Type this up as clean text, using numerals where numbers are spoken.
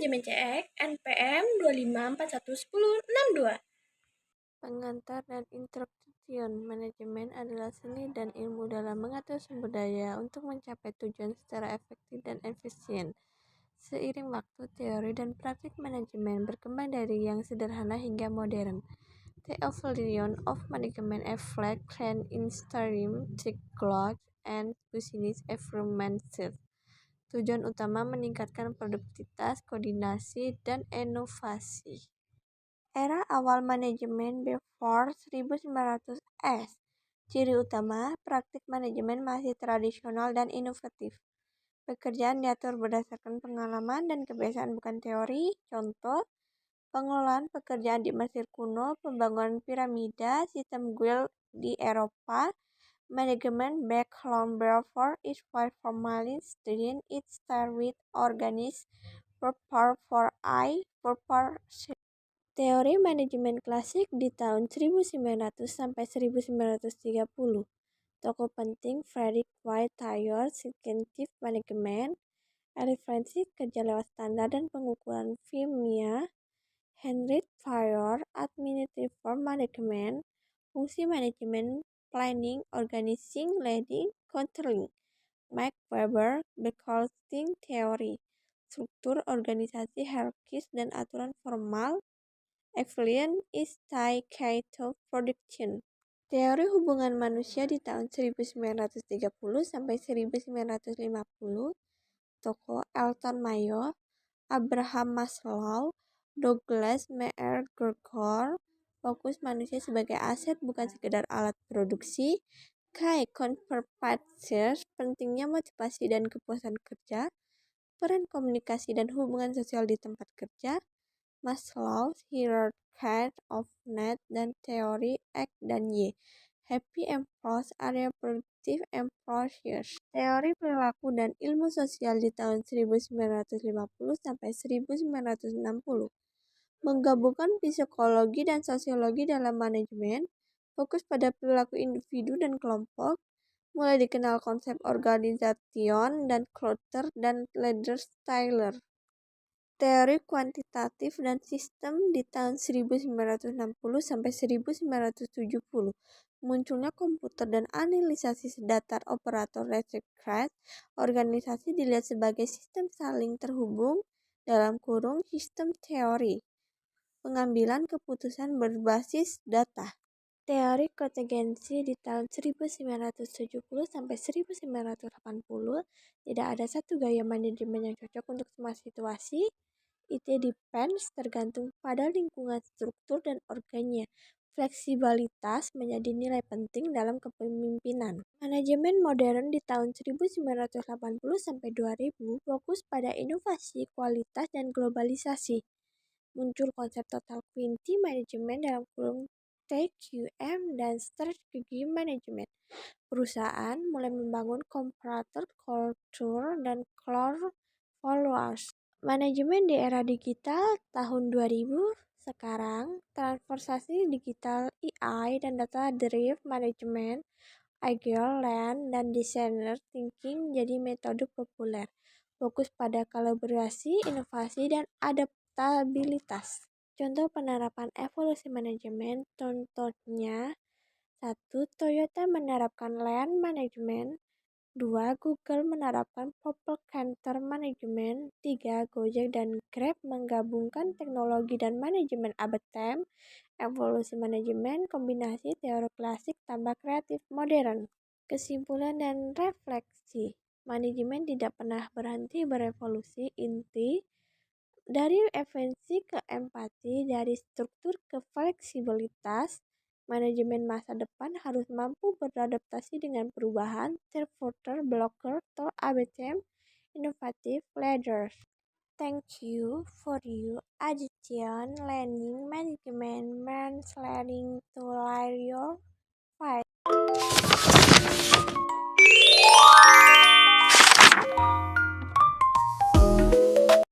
Manajemen CX NPM 25411062. Pengantar dan introduction. Manajemen adalah seni dan ilmu dalam mengatur sumber daya untuk mencapai tujuan secara efektif dan efisien. Seiring waktu, teori dan praktik manajemen berkembang dari yang sederhana hingga modern. The evolution of management reflects trends in stream, growth, and business improvement. Tujuan utama meningkatkan produktivitas, koordinasi, dan inovasi. Era awal manajemen before 1900 S. Ciri utama, praktik manajemen masih tradisional dan inovatif. Pekerjaan diatur berdasarkan pengalaman dan kebiasaan bukan teori. Contoh, pengelolaan pekerjaan di Mesir kuno, pembangunan piramida, sistem guild di Eropa, manajemen back home before it was formally studied. It started with organized purpose for purpose. Teori manajemen klasik di tahun 1900 sampai 1930. Tokoh penting Frederick White Tyler, Scientific Management, referensi kerja lewat standar dan pengukuran FIMIA, Henry Fayol, Administrative Management, fungsi manajemen, planning, organizing, leading, controlling, Mike Weber, Becasting Theory, struktur organisasi hierarkis dan aturan formal, Evelyn Staycato Production. Teori hubungan manusia di tahun 1930 sampai 1950. Tokoh Elton Mayo, Abraham Maslow, Douglas MacGregor. Fokus manusia sebagai aset bukan sekedar alat produksi. Key concept factors, pentingnya motivasi dan kepuasan kerja, peran komunikasi dan hubungan sosial di tempat kerja, Maslow's hierarchy of needs dan teori X dan Y. Happy employees are productive employees. Teori perilaku dan ilmu sosial di tahun 1950 sampai 1960. Menggabungkan psikologi dan sosiologi dalam manajemen, fokus pada perilaku individu dan kelompok, mulai dikenal konsep organisation dan culture dan leader style. Teori kuantitatif dan sistem di tahun 1960 sampai 1970. Munculnya komputer dan analisasi datar operator retrograde. Organisasi dilihat sebagai sistem saling terhubung (sistem teori). Pengambilan keputusan berbasis data. Teori kontingensi di tahun 1970 sampai 1980. Tidak ada satu gaya manajemen yang cocok untuk semua situasi. It depends, tergantung pada lingkungan, struktur, dan organnya. Fleksibilitas menjadi nilai penting dalam kepemimpinan. Manajemen modern di tahun 1980 sampai 2000 fokus pada inovasi, kualitas, dan globalisasi. Muncul konsep total quality management dalam kurung TQM dan strategi manajemen. Perusahaan mulai membangun corporate culture dan core values. Manajemen di era digital tahun 2000 sekarang, transformasi digital AI dan data-driven management, agile land dan designer thinking jadi metode populer. Fokus pada kolaborasi, inovasi, dan adaptabilitas. Contoh penerapan evolusi manajemen, contohnya 1. Toyota menerapkan land management. 2. Google menerapkan People Center Management. 3. Gojek dan Grab menggabungkan teknologi dan manajemen ABTM. Evolusi manajemen, kombinasi teori klasik tambah kreatif modern. Kesimpulan dan refleksi. Manajemen tidak pernah berhenti berevolusi. Inti, dari efisiensi ke empati, dari struktur ke fleksibilitas, manajemen masa depan harus mampu beradaptasi dengan perubahan. Terfilter, blocker, to ABCM, innovative leaders. Thank you for your attention. Learning management means learning to lead your fight.